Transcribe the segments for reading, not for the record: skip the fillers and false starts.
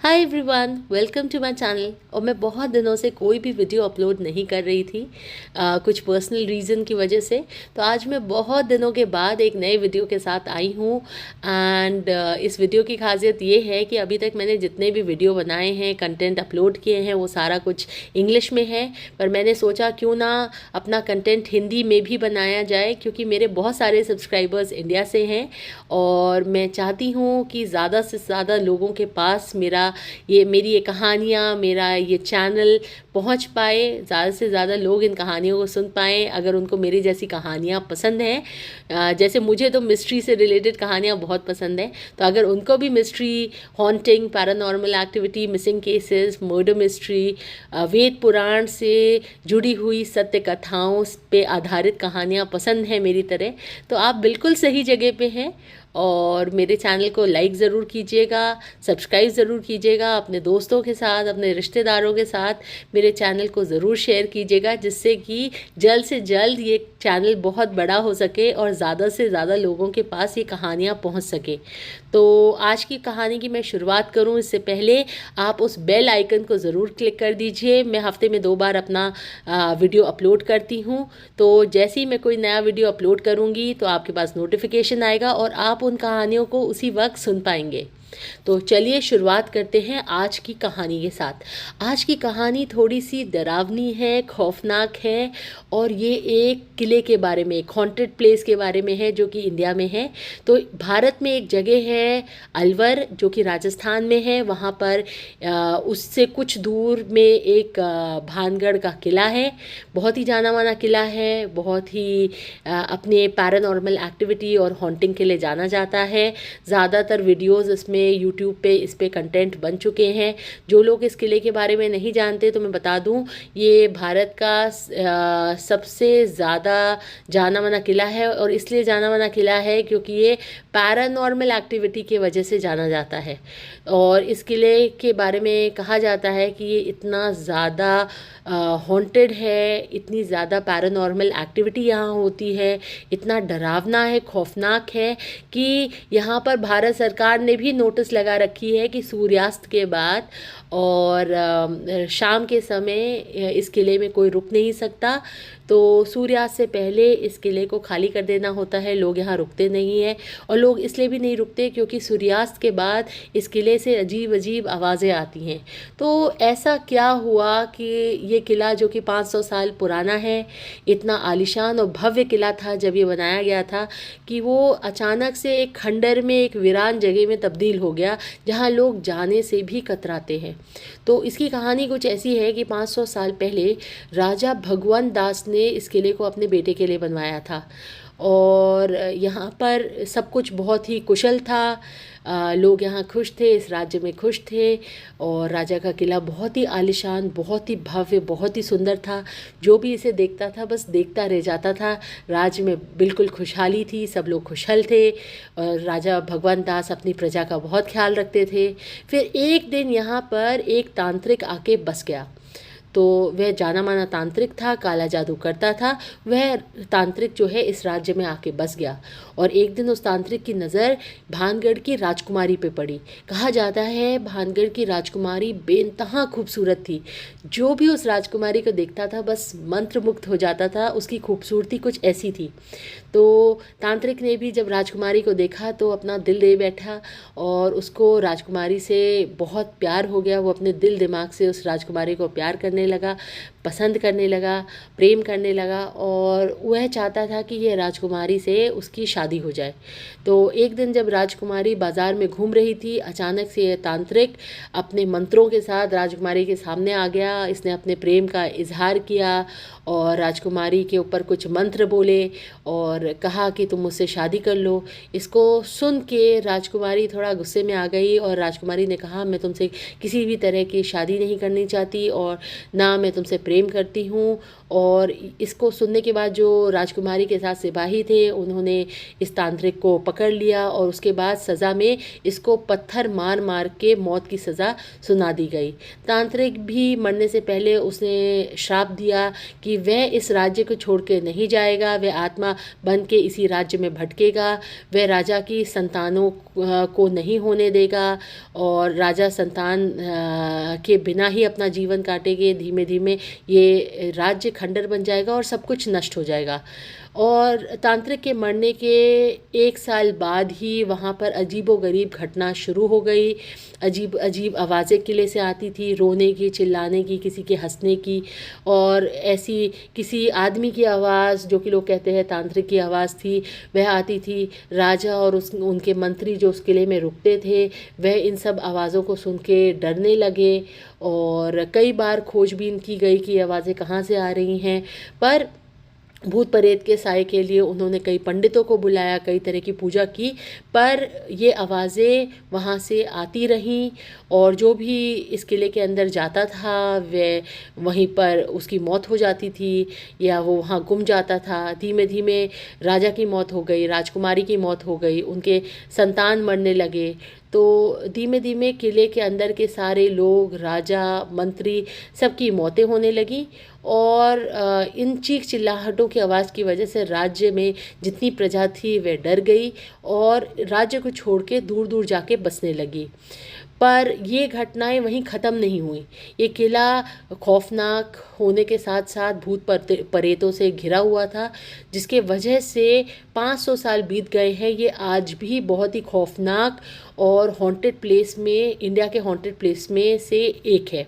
Hi everyone, welcome to my channel. और मैं बहुत दिनों से कोई भी वीडियो अपलोड नहीं कर रही थी कुछ पर्सनल रीज़न की वजह से। तो आज मैं बहुत दिनों के बाद एक नए वीडियो के साथ आई हूँ। एंड इस वीडियो की खासियत ये है कि अभी तक मैंने जितने भी वीडियो बनाए हैं, कंटेंट अपलोड किए हैं, वो सारा कुछ इंग्लिश में है। पर मैंने सोचा क्यों ना अपना कंटेंट हिंदी में भी बनाया जाए, क्योंकि मेरे बहुत सारे सब्सक्राइबर्स इंडिया से हैं और मैं चाहती हूँ कि ज़्यादा से ज़्यादा लोगों के पास मेरी ये कहानियाँ, मेरा ये चैनल पहुँच पाए, ज़्यादा से ज़्यादा लोग इन कहानियों को सुन पाएँ। अगर उनको मेरी जैसी कहानियाँ पसंद हैं, जैसे मुझे तो मिस्ट्री से रिलेटेड कहानियाँ बहुत पसंद हैं, तो अगर उनको भी mystery, haunting, paranormal activity, missing cases, murder mystery, Ved Puran से जुड़ी हुई सत्य कथाओं पे आधारित कहानियाँ पसंद हैं मेरी तरह, तो आप बिल्कुल सही जगह पे हैं। और मेरे चैनल को लाइक ज़रूर कीजिएगा, सब्सक्राइब ज़रूर कीजिएगा, अपने दोस्तों के साथ, अपने रिश्तेदारों के साथ मेरे चैनल को ज़रूर शेयर कीजिएगा, जिससे कि जल्द से जल्द ये चैनल बहुत बड़ा हो सके और ज़्यादा से ज़्यादा लोगों के पास ये कहानियाँ पहुँच सके। तो आज की कहानी की मैं शुरुआत करूँ इससे पहले आप उस बेल आइकन को ज़रूर क्लिक कर दीजिए। मैं हफ्ते में 2 बार अपना वीडियो अपलोड करती हूँ, तो जैसे ही मैं कोई नया वीडियो अपलोड करूँगी तो आपके पास नोटिफिकेशन आएगा और आप उन कहानियों को उसी वक्त सुन पाएंगे। तो चलिए शुरुआत करते हैं आज की कहानी के साथ। आज की कहानी थोड़ी सी डरावनी है, खौफनाक है, और ये एक किले के बारे में, एक हॉन्टेड प्लेस के बारे में है जो कि इंडिया में है। तो भारत में एक जगह है अलवर, जो कि राजस्थान में है। वहाँ पर उससे कुछ दूर में एक भानगढ़ का किला है। बहुत ही जाना माना किला है, बहुत ही अपने पैरानॉर्मल एक्टिविटी और हॉन्टिंग के लिए जाना जाता है। ज़्यादातर वीडियोज़ इसमें यूट्यूब पे इस पे कंटेंट बन चुके हैं। जो लोग इस किले के बारे में नहीं जानते तो मैं बता दूं, ये भारत का सबसे ज़्यादा जाना माना किला है। और इसलिए जाना माना किला है क्योंकि ये पैरानॉर्मल एक्टिविटी की वजह से जाना जाता है। और इस किले के बारे में कहा जाता है कि ये इतना ज़्यादा हॉन्टेड है, इतनी ज़्यादा पैरानॉर्मल एक्टिविटी यहाँ होती है, इतना डरावना है, खौफनाक है कि यहाँ पर भारत सरकार ने भी नोटिस लगा रखी है कि सूर्यास्त के बाद और शाम के समय इस किले में कोई रुक नहीं सकता। तो सूर्यास्त से पहले इस किले को खाली कर देना होता है। लोग यहाँ रुकते नहीं हैं, और लोग इसलिए भी नहीं रुकते क्योंकि सूर्यास्त के बाद इस किले से अजीब अजीब आवाज़ें आती हैं। तो ऐसा क्या हुआ कि ये किला, जो कि 500 साल पुराना है, इतना आलीशान और भव्य किला था जब ये बनाया गया था, कि वो अचानक से एक खंडर में, एक वीरान जगह में तब्दील हो गया जहाँ लोग जाने से भी कतराते हैं। तो इसकी कहानी कुछ ऐसी है कि 500 साल पहले राजा भगवंत दास ने इस किले को अपने बेटे के लिए बनवाया था। और यहाँ पर सब कुछ बहुत ही कुशल था। लोग यहाँ खुश थे, इस राज्य में खुश थे। और राजा का किला बहुत ही आलीशान, बहुत ही भव्य, बहुत ही सुंदर था। जो भी इसे देखता था बस देखता रह जाता था। राज्य में बिल्कुल खुशहाली थी, सब लोग खुशहाल थे। और राजा भगवंत दास अपनी प्रजा का बहुत ख्याल रखते थे। फिर एक दिन यहाँ पर एक तांत्रिक आके बस गया। तो वह जाना माना तांत्रिक था, काला जादू करता था। वह तांत्रिक जो है इस राज्य में आके बस गया। और एक दिन उस तांत्रिक की नज़र भानगढ़ की राजकुमारी पे पड़ी। कहा जाता है भानगढ़ की राजकुमारी बेइंतहा खूबसूरत थी। जो भी उस राजकुमारी को देखता था बस मंत्रमुग्ध हो जाता था। उसकी खूबसूरती कुछ ऐसी थी। तो तांत्रिक ने भी जब राजकुमारी को देखा तो अपना दिल दे बैठा, और उसको राजकुमारी से बहुत प्यार हो गया। वो अपने दिल दिमाग से उस राजकुमारी को प्यार करने लगा, पसंद करने लगा, प्रेम करने लगा। और वह चाहता था कि यह राजकुमारी से उसकी शादी हो जाए। तो एक दिन जब राजकुमारी बाज़ार में घूम रही थी, अचानक से यह तांत्रिक अपने मंत्रों के साथ राजकुमारी के सामने आ गया। इसने अपने प्रेम का इजहार किया और राजकुमारी के ऊपर कुछ मंत्र बोले और कहा कि तुम मुझसे शादी कर लो। इसको सुन के राजकुमारी थोड़ा गुस्से में आ गई, और राजकुमारी ने कहा मैं तुमसे किसी भी तरह की शादी नहीं करनी चाहती, और ना मैं तुमसे प्रेम करती हूँ। और इसको सुनने के बाद जो राजकुमारी के साथ सिपाही थे उन्होंने इस तांत्रिक को पकड़ लिया और उसके बाद सज़ा में इसको पत्थर मार मार के मौत की सज़ा सुना दी गई। तांत्रिक भी मरने से पहले उसने श्राप दिया कि वह इस राज्य को छोड़ के नहीं जाएगा, वह आत्मा बन के इसी राज्य में भटकेगा, वह राजा की संतानों को नहीं होने देगा और राजा संतान के बिना ही अपना जीवन काटेंगे। धीमे धीमे ये राज्य खंडर बन जाएगा और सब कुछ नष्ट हो जाएगा। और तांत्रिक के मरने के 1 साल बाद ही वहाँ पर अजीबोगरीब घटना शुरू हो गई। अजीब अजीब आवाज़ें किले से आती थी, रोने की, चिल्लाने की, किसी के हंसने की, और ऐसी किसी आदमी की आवाज़ जो कि लोग कहते हैं तांत्रिक की आवाज़ थी, वह आती थी। राजा और उनके मंत्री जो उस किले में रुकते थे वह इन सब आवाज़ों को सुन के डरने लगे और कई बार खोजबीन की गई कि ये आवाज़ें कहाँ से आ रही हैं। पर भूत प्रेत के साय के लिए उन्होंने कई पंडितों को बुलाया, कई तरह की पूजा की, पर ये आवाज़ें वहाँ से आती रहीं और जो भी इस किले के अंदर जाता था वह वहीं पर उसकी मौत हो जाती थी या वो वहाँ गुम जाता था। धीमे धीमे राजा की मौत हो गई, राजकुमारी की मौत हो गई, उनके संतान मरने लगे। तो धीमे धीमे किले के अंदर के सारे लोग, राजा, मंत्री, सबकी मौतें होने लगी और इन चीख चिल्लाहटों की आवाज़ की वजह से राज्य में जितनी प्रजा थी वह डर गई और राज्य को छोड़ के दूर दूर जाके बसने लगी। पर ये घटनाएं वहीं ख़त्म नहीं हुई। ये किला खौफनाक होने के साथ साथ भूत प्रेतों से घिरा हुआ था, जिसके वजह से 500 साल बीत गए हैं। ये आज भी बहुत ही खौफनाक और हॉन्टेड प्लेस में, इंडिया के हॉन्टेड प्लेस में से एक है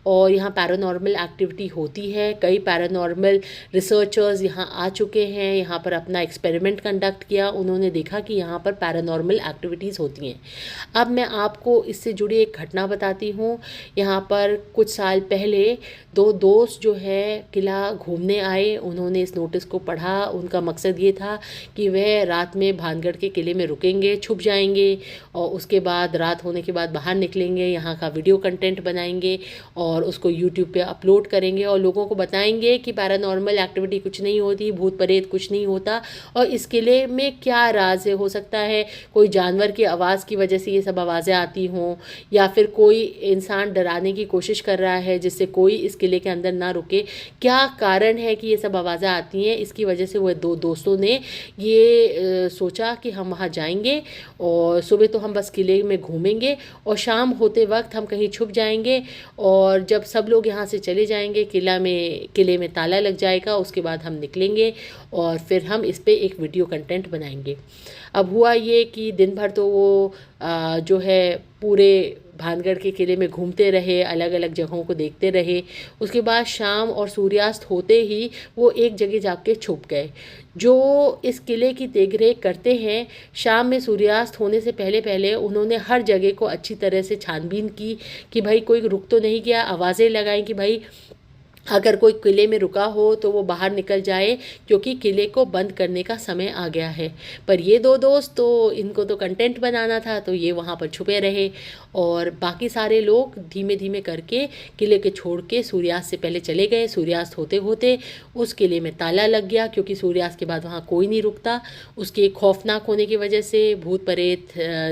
और यहाँ पैरानॉर्मल एक्टिविटी होती है। कई पैरानॉर्मल रिसर्चर्स यहाँ आ चुके हैं, यहाँ पर अपना एक्सपेरिमेंट कंडक्ट किया, उन्होंने देखा कि यहाँ पर पैरानॉर्मल एक्टिविटीज़ होती हैं। अब मैं आपको इससे जुड़ी एक घटना बताती हूँ। यहाँ पर कुछ साल पहले 2 दोस्त जो है किला घूमने आए, उन्होंने इस नोटिस को पढ़ा। उनका मकसद ये था कि वह रात में भानगढ़ के किले में रुकेंगे, छुप जाएंगे और उसके बाद रात होने के बाद बाहर निकलेंगे, यहाँ का वीडियो कंटेंट बनाएंगे और उसको यूट्यूब पे अपलोड करेंगे और लोगों को बताएंगे कि पैरानॉर्मल एक्टिविटी कुछ नहीं होती, भूत प्रेत कुछ नहीं होता और इस किले में क्या राज है। हो सकता है कोई जानवर की आवाज़ की वजह से ये सब आवाज़ें आती हों या फिर कोई इंसान डराने की कोशिश कर रहा है जिससे कोई इस किले के अंदर ना रुके। क्या कारण है कि ये सब आवाज़ें आती हैं, इसकी वजह से वह 2 दोस्तों ने ये सोचा कि हम वहाँ जाएंगे और सुबह तो हम बस किले में घूमेंगे और शाम होते वक्त हम कहीं छुप जाएंगे और जब सब लोग यहाँ से चले जाएंगे किले में ताला लग जाएगा, उसके बाद हम निकलेंगे और फिर हम इस पे एक वीडियो कंटेंट बनाएंगे। अब हुआ ये कि दिन भर तो वो जो है पूरे भानगढ़ के किले में घूमते रहे, अलग अलग जगहों को देखते रहे। उसके बाद शाम और सूर्यास्त होते ही वो एक जगह जाके छुप गए। जो इस किले की देखरेख करते हैं, शाम में सूर्यास्त होने से पहले पहले उन्होंने हर जगह को अच्छी तरह से छानबीन की कि भाई कोई रुक तो नहीं गया। आवाज़ें लगाई कि भाई अगर कोई किले में रुका हो तो वो बाहर निकल जाए क्योंकि किले को बंद करने का समय आ गया है। पर ये 2 दोस्त तो इनको तो कंटेंट बनाना था तो ये वहाँ पर छुपे रहे और बाकी सारे लोग धीमे धीमे करके किले के छोड़ के सूर्यास्त से पहले चले गए। सूर्यास्त होते होते उस किले में ताला लग गया क्योंकि सूर्यास्त के बाद वहाँ कोई नहीं रुकता, उसके खौफनाक होने की वजह से, भूत प्रेत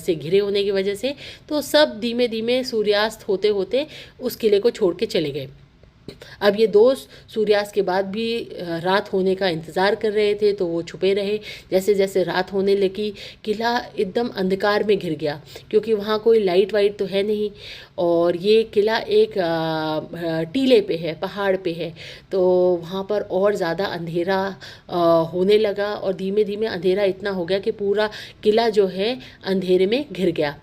से घिरे होने की वजह से। तो सब धीमे धीमे सूर्यास्त होते होते उस किले को छोड़ के चले गए। अब ये दोस्त सूर्यास्त के बाद भी रात होने का इंतज़ार कर रहे थे तो वो छुपे रहे। जैसे जैसे रात होने लगी किला एकदम अंधकार में घिर गया क्योंकि वहाँ कोई लाइट वाइट तो है नहीं और ये किला एक टीले पे है, पहाड़ पे है, तो वहाँ पर और ज़्यादा अंधेरा होने लगा और धीमे धीमे अंधेरा इतना हो गया कि पूरा किला जो है अंधेरे में घिर गया।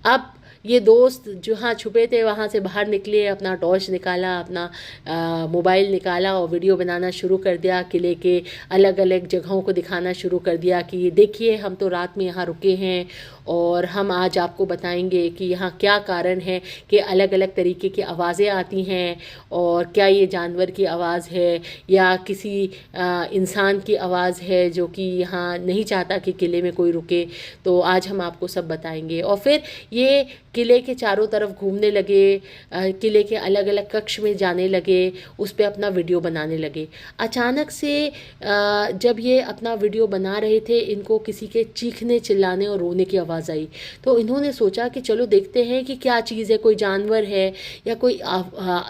अब ये दोस्त जहाँ छुपे थे वहाँ से बाहर निकले, अपना टॉर्च निकाला, अपना मोबाइल निकाला और वीडियो बनाना शुरू कर दिया। किले के अलग अलग जगहों को दिखाना शुरू कर दिया कि देखिए हम तो रात में यहाँ रुके हैं और हम आज आपको बताएंगे कि यहाँ क्या कारण है कि अलग अलग तरीके की आवाज़ें आती हैं, और क्या ये जानवर की आवाज़ है या किसी इंसान की आवाज़ है जो कि यहाँ नहीं चाहता कि किले में कोई रुके। तो आज हम आपको सब बताएंगे। और फिर ये किले के चारों तरफ घूमने लगे, किले के अलग अलग कक्ष में जाने लगे, उस पर अपना वीडियो बनाने लगे। अचानक से जब ये अपना वीडियो बना रहे थे, इनको किसी के चीखने चिल्लाने और रोने की आवाज़ आई। तो इन्होंने सोचा कि चलो देखते हैं कि क्या चीज़ है, कोई जानवर है या कोई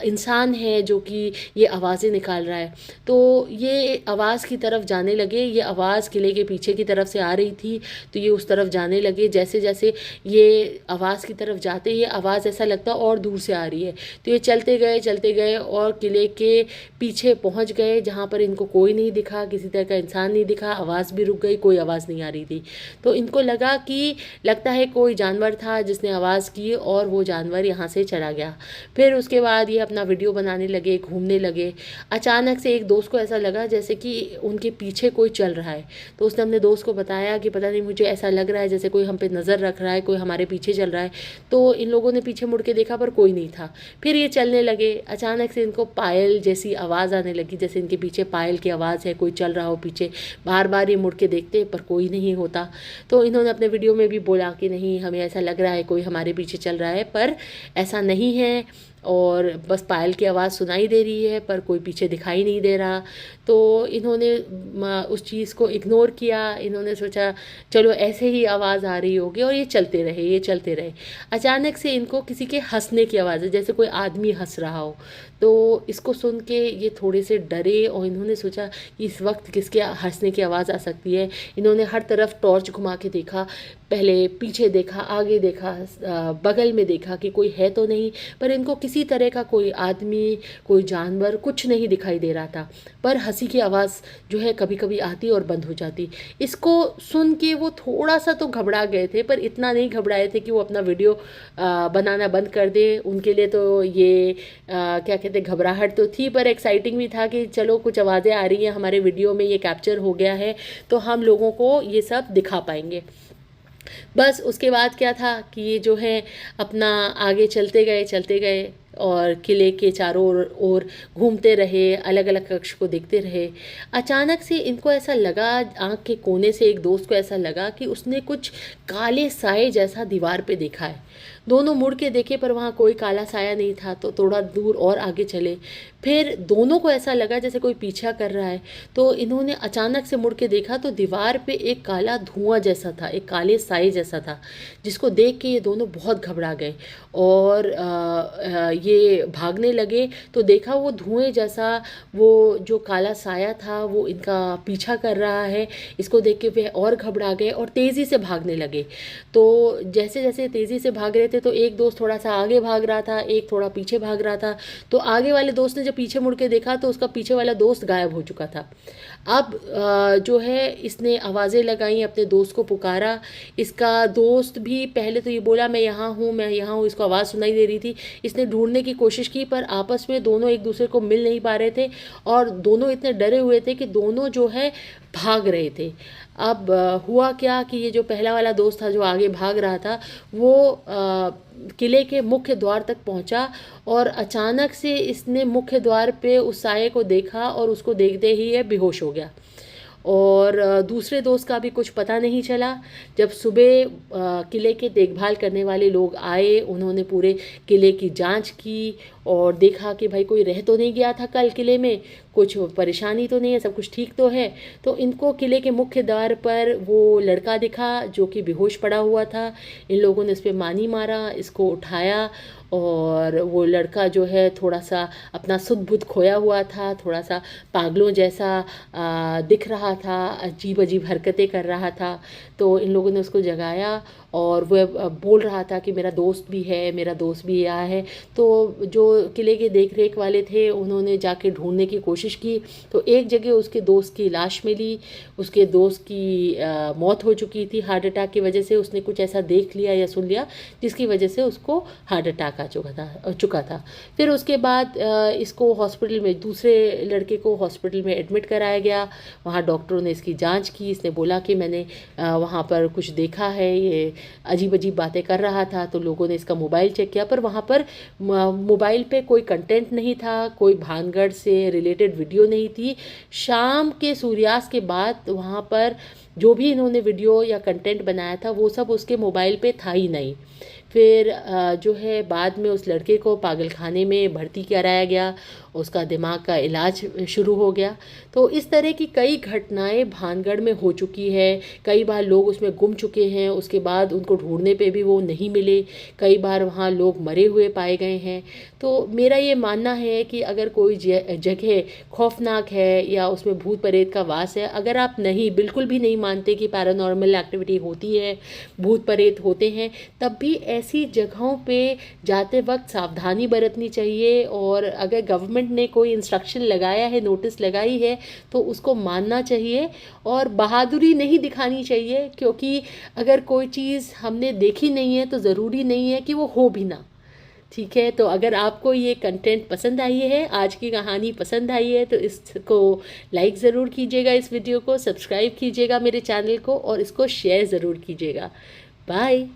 इंसान है जो कि ये आवाज़ें निकाल रहा है। तो ये आवाज़ की तरफ जाने लगे। ये आवाज़ किले के पीछे की तरफ से आ रही थी, तो ये उस तरफ जाने लगे। जैसे जैसे ये आवाज़ की तरफ जाते ही आवाज़ ऐसा लगता और दूर से आ रही है। तो ये चलते गए और किले के पीछे पहुंच गए, जहाँ पर इनको कोई नहीं दिखा, किसी तरह का इंसान नहीं दिखा। आवाज़ भी रुक गई, कोई आवाज़ नहीं आ रही थी। तो इनको लगा कि लगता है कोई जानवर था जिसने आवाज़ की और वो जानवर यहाँ से चला गया। फिर उसके बाद ये अपना वीडियो बनाने लगे, घूमने लगे। अचानक से एक दोस्त को ऐसा लगा जैसे कि उनके पीछे कोई चल रहा है। तो उसने अपने दोस्त को बताया कि पता नहीं, मुझे ऐसा लग रहा है जैसे कोई हम पे नज़र रख रहा है, कोई हमारे पीछे चल रहा है। तो इन लोगों ने पीछे मुड़ के देखा पर कोई नहीं था। फिर ये चलने लगे। अचानक से इनको पायल जैसी आवाज़ आने लगी, जैसे इनके पीछे पायल की आवाज़ है, कोई चल रहा हो पीछे। बार बार ये मुड़ के देखते पर कोई नहीं होता। तो इन्होंने अपने वीडियो में भी बोला कि नहीं, हमें ऐसा लग रहा है कोई हमारे पीछे चल रहा है, पर ऐसा नहीं है, और बस पायल की आवाज़ सुनाई दे रही है पर कोई पीछे दिखाई नहीं दे रहा। तो इन्होंने उस चीज़ को इग्नोर किया। इन्होंने सोचा चलो ऐसे ही आवाज़ आ रही होगी, और ये चलते रहे। अचानक से इनको किसी के हंसने की आवाज़ है, जैसे कोई आदमी हंस रहा हो। तो इसको सुन के ये थोड़े से डरे और इन्होंने सोचा कि इस वक्त किसके हंसने की आवाज़ आ सकती है। इन्होंने हर तरफ टॉर्च घुमा के देखा, पहले पीछे देखा, आगे देखा, बगल में देखा कि कोई है तो नहीं, पर इनको किसी तरह का कोई आदमी, कोई जानवर, कुछ नहीं दिखाई दे रहा था। पर हंसी की आवाज़ जो है कभी कभी आती और बंद हो जाती। इसको सुन के वो थोड़ा सा तो घबरा गए थे, पर इतना नहीं घबराए थे कि वो अपना वीडियो बनाना बंद कर दे। उनके लिए तो ये क्या कहते, घबराहट तो थी पर एक्साइटिंग भी था कि चलो कुछ आवाज़ें आ रही हैं हमारे वीडियो में, ये कैप्चर हो गया है तो हम लोगों को ये सब दिखा पाएंगे। बस उसके बाद क्या था कि ये जो है अपना आगे चलते गए और किले के चारों ओर घूमते रहे, अलग अलग कक्ष को देखते रहे। अचानक से इनको ऐसा लगा, आँख के कोने से एक दोस्त को ऐसा लगा कि उसने कुछ काले साए जैसा दीवार पे देखा है। दोनों मुड़ के देखे पर वहाँ कोई काला साया नहीं था। तो थोड़ा दूर और आगे चले, फिर दोनों को ऐसा लगा जैसे कोई पीछा कर रहा है। तो इन्होंने अचानक से मुड़ के देखा तो दीवार पे एक काला धुआं जैसा था, एक काले साए जैसा था, जिसको देख के ये दोनों बहुत घबरा गए और ये भागने लगे। तो देखा वो धुएं जैसा, वो जो काला साया था वो इनका पीछा कर रहा है। इसको देख के वे और घबरा गए और तेज़ी से भागने लगे। तो जैसे जैसे तेज़ी से भाग रहे थे तो एक दोस्त थोड़ा सा आगे भाग रहा था, एक थोड़ा पीछे भाग रहा था। तो आगे वाले दोस्त ने जब पीछे मुड़ के देखा तो उसका पीछे वाला दोस्त गायब हो चुका था। अब जो है इसने आवाज़ें लगाई, अपने दोस्त को पुकारा। इसका दोस्त भी पहले तो ये बोला मैं यहाँ हूँ, इसको आवाज़ सुनाई दे रही थी। इसने ढूंढने की कोशिश की पर आपस में दोनों एक दूसरे को मिल नहीं पा रहे थे और दोनों इतने डरे हुए थे कि दोनों जो है भाग रहे थे। अब हुआ क्या कि ये जो पहला वाला दोस्त था जो आगे भाग रहा था वो किले के मुख्य द्वार तक पहुंचा और अचानक से इसने मुख्य द्वार पे उस साये को देखा और उसको देखते ही ये बेहोश हो गया। और दूसरे दोस्त का भी कुछ पता नहीं चला। जब सुबह किले के देखभाल करने वाले लोग आए, उन्होंने पूरे किले की जांच की और देखा कि भाई कोई रह तो नहीं गया था कल किले में, कुछ परेशानी तो नहीं है, सब कुछ ठीक तो है। तो इनको किले के मुख्य द्वार पर वो लड़का दिखा जो कि बेहोश पड़ा हुआ था। इन लोगों ने इस पर मानी मारा, इसको उठाया और वो लड़का जो है थोड़ा सा अपना सुध बुध खोया हुआ था, थोड़ा सा पागलों जैसा दिख रहा था, अजीब अजीब हरकतें कर रहा था। तो इन लोगों ने उसको जगाया और वह बोल रहा था कि मेरा दोस्त भी आया है। तो जो किले के देख रेख वाले थे उन्होंने जाके ढूंढने की कोशिश की तो एक जगह उसके दोस्त की लाश मिली। उसके दोस्त की मौत हो चुकी थी हार्ट अटैक की वजह से। उसने कुछ ऐसा देख लिया या सुन लिया जिसकी वजह से उसको हार्ट अटैक आ चुका था। फिर उसके बाद इसको हॉस्पिटल में, दूसरे लड़के को हॉस्पिटल में एडमिट कराया गया। वहाँ डॉक्टरों ने इसकी जांच की। इसने बोला कि मैंने वहाँ पर कुछ देखा है, ये अजीब अजीब बातें कर रहा था, तो लोगों ने इसका मोबाइल चेक किया, पर वहाँ पर मोबाइल पे कोई कंटेंट नहीं था, कोई भानगढ़ से रिलेटेड वीडियो नहीं थी। शाम के सूर्यास्त के बाद वहाँ पर जो भी इन्होंने वीडियो या कंटेंट बनाया था वो सब उसके मोबाइल पे था ही नहीं। फिर जो है बाद में उस लड़के को पागलखाने में भर्ती कराया गया, उसका दिमाग का इलाज शुरू हो गया। तो इस तरह की कई घटनाएं भानगढ़ में हो चुकी है। कई बार लोग उसमें गुम चुके हैं, उसके बाद उनको ढूंढने पे भी वो नहीं मिले। कई बार वहाँ लोग मरे हुए पाए गए हैं। तो मेरा ये मानना है कि अगर कोई जगह खौफनाक है या उसमें भूत प्रेत का वास है, अगर आप नहीं बिल्कुल भी नहीं मानते कि पैरानॉर्मल एक्टिविटी होती है, भूत प्रेत होते हैं, तब भी ऐसी जगहों पे जाते वक्त सावधानी बरतनी चाहिए। और अगर गवर्नमेंट ने कोई इंस्ट्रक्शन लगाया है, नोटिस लगाई है, तो उसको मानना चाहिए और बहादुरी नहीं दिखानी चाहिए, क्योंकि अगर कोई चीज़ हमने देखी नहीं है तो ज़रूरी नहीं है कि वो हो भी ना। ठीक है, तो अगर आपको ये कंटेंट पसंद आई है, आज की कहानी पसंद आई है, तो इसको लाइक ज़रूर कीजिएगा, इस वीडियो को सब्सक्राइब कीजिएगा मेरे चैनल को, और इसको शेयर ज़रूर कीजिएगा। बाय।